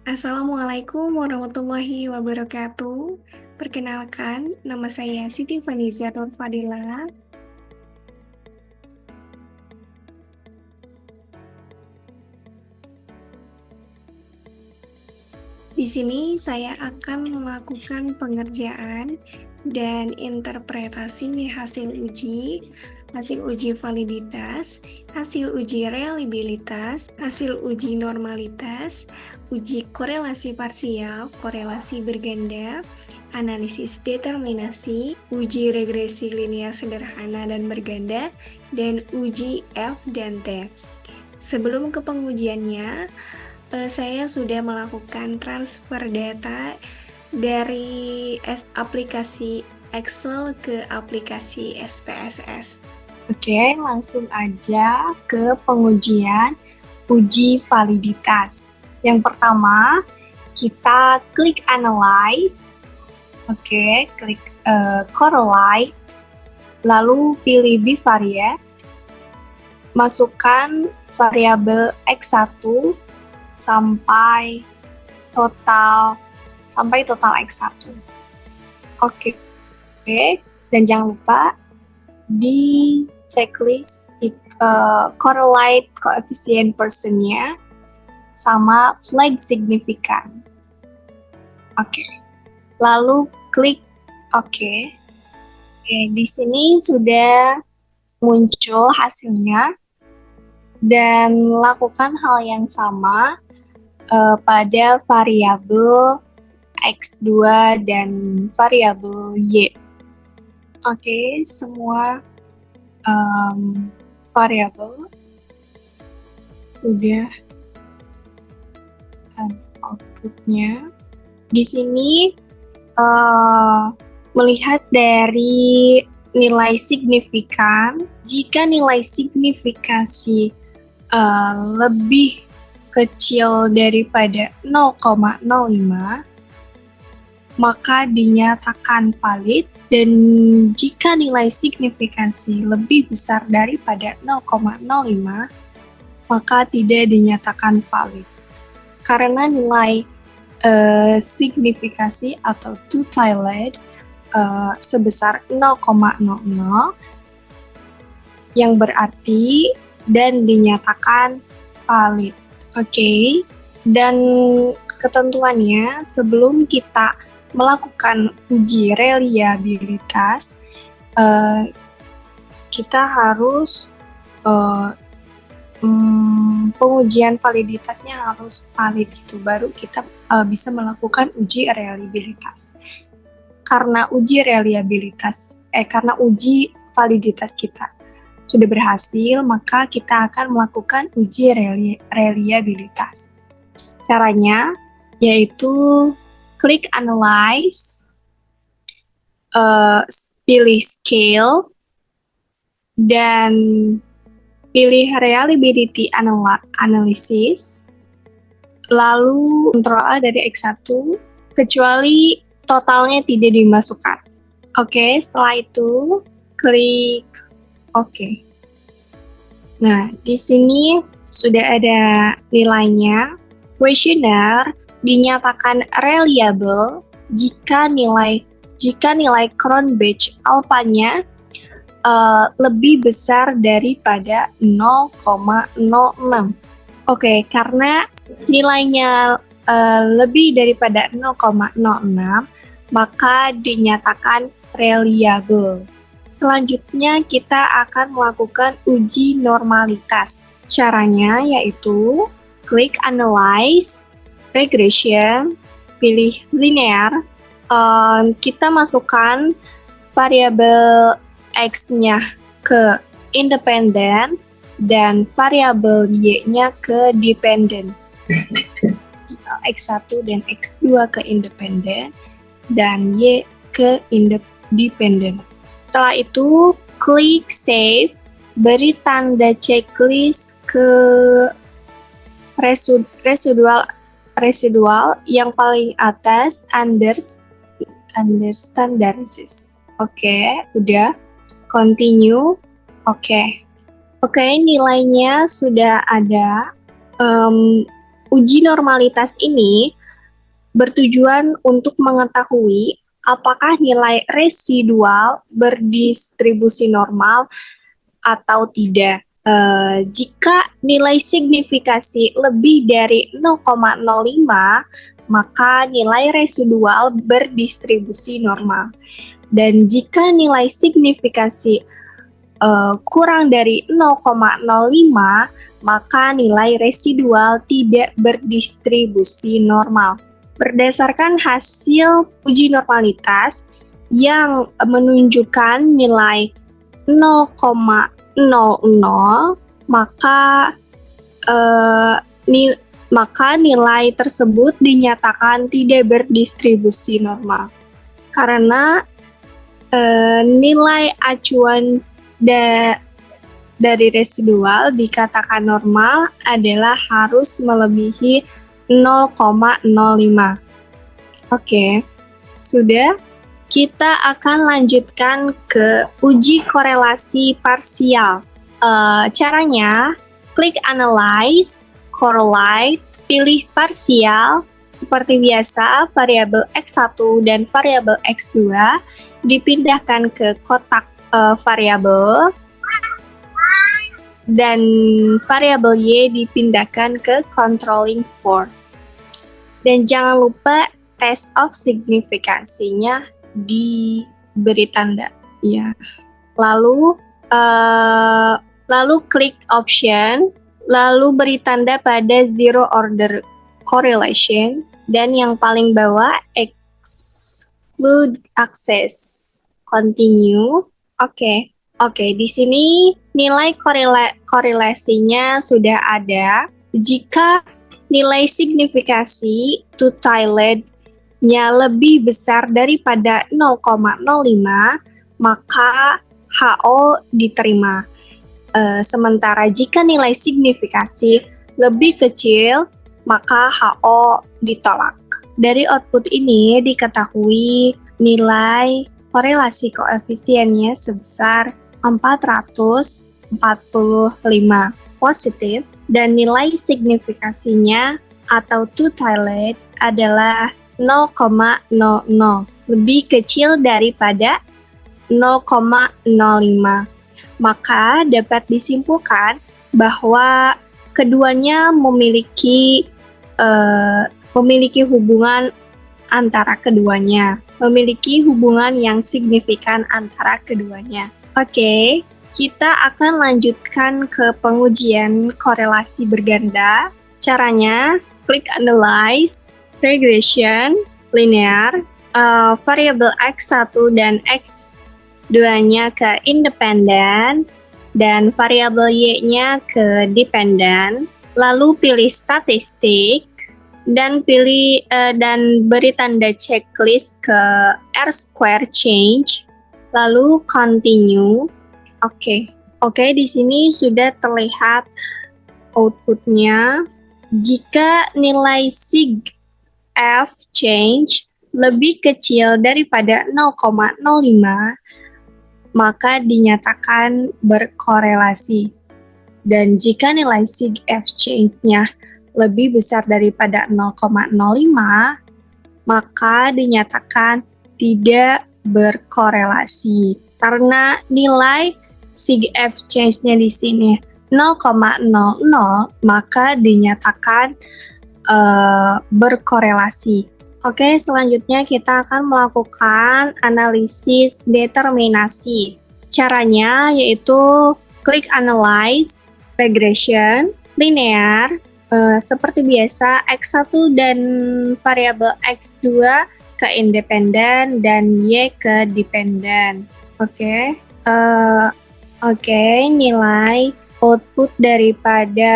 Assalamualaikum warahmatullahi wabarakatuh. Perkenalkan, nama saya Siti Faniza Nur Fadila. Di sini saya akan melakukan pengerjaan dan interpretasi hasil uji validitas, hasil uji reliabilitas, hasil uji normalitas, uji korelasi parsial, korelasi berganda, analisis determinasi, uji regresi linear sederhana dan berganda, dan uji F dan T. Sebelum ke pengujiannya, saya sudah melakukan transfer data dari aplikasi Excel ke aplikasi SPSS. Oke, langsung aja ke pengujian uji validitas. Yang pertama, kita klik Analyze. Oke, klik Correlate. Lalu pilih bivariate. Masukkan variabel X1 sampai total X1. Oke. Dan jangan lupa di checklist correlate coefficient persennya sama flag signifikan. Oke. Lalu klik Oke. Di sini sudah muncul hasilnya dan lakukan hal yang sama pada variabel X2 dan variabel Y. Oke, semua variabel sudah outputnya. Di sini melihat dari nilai signifikan, jika nilai signifikasi lebih kecil daripada 0,05, maka dinyatakan valid, dan jika nilai signifikansi lebih besar daripada 0,05, maka tidak dinyatakan valid. Karena nilai signifikasi atau two-tiled sebesar 0,00 yang berarti dan dinyatakan valid. Oke. Dan ketentuannya, sebelum kita melakukan uji reliabilitas, kita harus pengujian validitasnya harus valid, itu baru kita bisa melakukan uji reliabilitas. Karena uji validitas kita sudah berhasil, maka kita akan melakukan uji reliabilitas. Caranya yaitu klik Analyze, pilih Scale, dan pilih Reliability Analysis, lalu Ctrl A dari X1, kecuali totalnya tidak dimasukkan. Oke, setelah itu klik Oke. Nah, di sini sudah ada nilainya. Questionnaire dinyatakan reliable jika nilai Cronbach alpha-nya lebih besar daripada 0,06. Oke, karena nilainya lebih daripada 0,06, maka dinyatakan reliable. Selanjutnya kita akan melakukan uji normalitas. Caranya yaitu klik Analyze, Regression, pilih Linear. Kita masukkan variabel X-nya ke independen dan variabel Y-nya ke dependent. X1 dan X2 ke independen dan Y ke dependent. Setelah itu, klik Save, beri tanda checklist ke residual yang paling atas under standardizes. Oke, udah. Continue. Oke, nilainya sudah ada. Uji normalitas ini bertujuan untuk mengetahui apakah nilai residual berdistribusi normal atau tidak. Jika nilai signifikasi lebih dari 0,05, maka nilai residual berdistribusi normal. Dan jika nilai signifikasi kurang dari 0,05, maka nilai residual tidak berdistribusi normal. Berdasarkan hasil uji normalitas yang menunjukkan nilai 0,00, maka nilai tersebut dinyatakan tidak berdistribusi normal. Karena nilai acuan dari residual dikatakan normal adalah harus melebihi 0,05. Oke, sudah. Kita akan lanjutkan ke uji korelasi parsial. Caranya, klik Analyze, Correlate, pilih parsial. Seperti biasa, variabel X1 dan variabel X2 dipindahkan ke kotak variabel, dan variabel Y dipindahkan ke controlling for. Dan jangan lupa test of signifikansinya diberi tanda, ya. Lalu klik option, lalu beri tanda pada zero order correlation, dan yang paling bawah exclude access, continue. Oke, di sini nilai korelasinya sudah ada. Jika nilai signifikasi two-tilednya lebih besar daripada 0,05, maka HO diterima. Sementara jika nilai signifikasi lebih kecil, maka HO ditolak. Dari output ini diketahui nilai korelasi koefisiennya sebesar 445 positif, dan nilai signifikasinya atau two-tiled adalah 0,00, lebih kecil daripada 0,05. Maka dapat disimpulkan bahwa keduanya memiliki hubungan antara keduanya, memiliki hubungan yang signifikan antara keduanya. Oke, kita akan lanjutkan ke pengujian korelasi berganda. Caranya, klik Analyze, Regression, Linear, variabel X1 dan X2-nya ke independen, dan variabel Y-nya ke dependen. Lalu pilih statistik, dan beri tanda checklist ke R-square change, lalu continue. Oke, di sini sudah terlihat outputnya. Jika nilai sig F change lebih kecil daripada 0,05, maka dinyatakan berkorelasi. Dan jika nilai sig F change-nya lebih besar daripada 0,05, maka dinyatakan tidak berkorelasi. Karena nilai sig F change-nya di sini 0,00, maka dinyatakan berkorelasi. Oke, selanjutnya kita akan melakukan analisis determinasi. Caranya yaitu klik Analyze, Regression, Linear, seperti biasa X1 dan variabel X2 ke independen dan Y ke dependen. Oke, nilai output daripada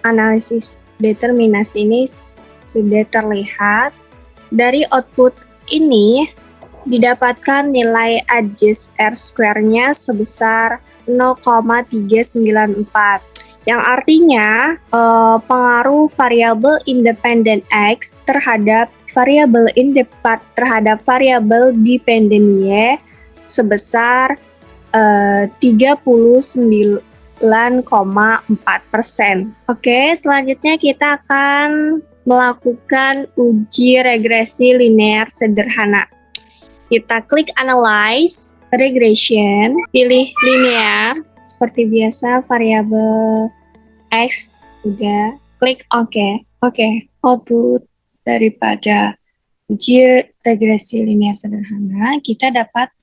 analisis determinasi ini sudah terlihat. Dari output ini didapatkan nilai adjust R-square-nya sebesar 0,394, yang artinya pengaruh variabel independen X terhadap variabel dependen Y sebesar 39,4%. Oke, selanjutnya kita akan melakukan uji regresi linear sederhana. Kita klik Analyze Regression, pilih linear, seperti biasa variabel X, udah, klik OK. Oke, output daripada uji regresi linear sederhana, kita dapat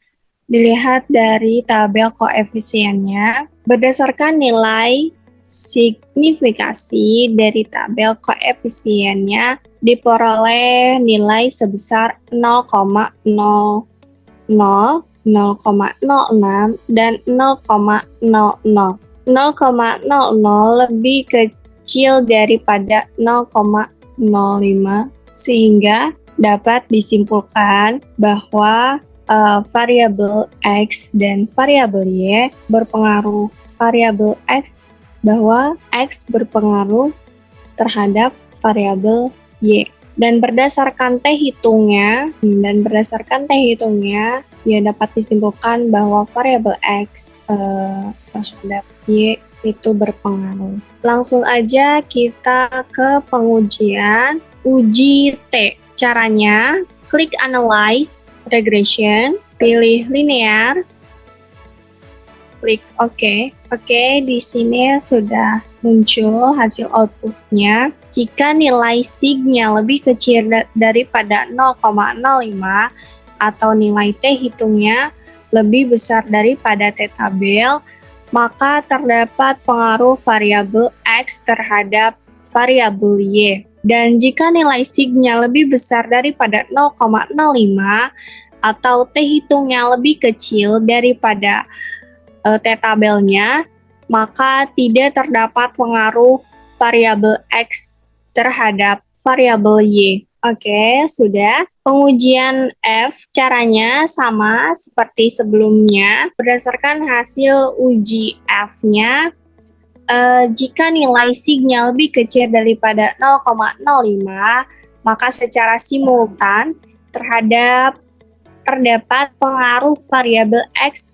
dilihat dari tabel koefisiennya berdasarkan nilai signifikasi dari tabel koefisiennya diperoleh nilai sebesar 0,00, 0,06, dan 0,00. 0,00 lebih kecil daripada 0,05 sehingga dapat disimpulkan bahwa variabel X dan variabel Y berpengaruh. Variabel X bahwa X berpengaruh terhadap variabel Y. Dan berdasarkan T hitungnya, ya dapat disimpulkan bahwa variabel X terhadap Y itu berpengaruh. Langsung aja kita ke pengujian uji T. Caranya, klik Analyze Regression, pilih Linear, klik OK. Oke, di sini sudah muncul hasil outputnya. Jika nilai sig-nya lebih kecil daripada 0,05 atau nilai T hitungnya lebih besar daripada T tabel, maka terdapat pengaruh variabel X terhadap variabel Y. Dan jika nilai sig-nya lebih besar daripada 0,05 atau T hitungnya lebih kecil daripada T tabelnya, maka tidak terdapat pengaruh variabel X terhadap variabel Y. Oke, sudah. Pengujian F caranya sama seperti sebelumnya. Berdasarkan hasil uji F-nya, jika nilai sig-nya lebih kecil daripada 0,05, maka secara simultan terdapat pengaruh variabel X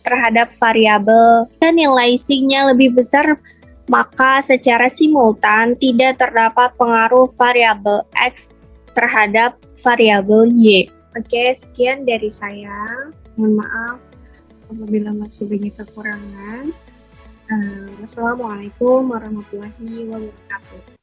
terhadap variabel. Jika nilai sig-nya lebih besar, maka secara simultan tidak terdapat pengaruh variabel X terhadap variabel Y. Oke, sekian dari saya. Mohon maaf apabila masih banyak kekurangan. Wassalamualaikum warahmatullahi wabarakatuh.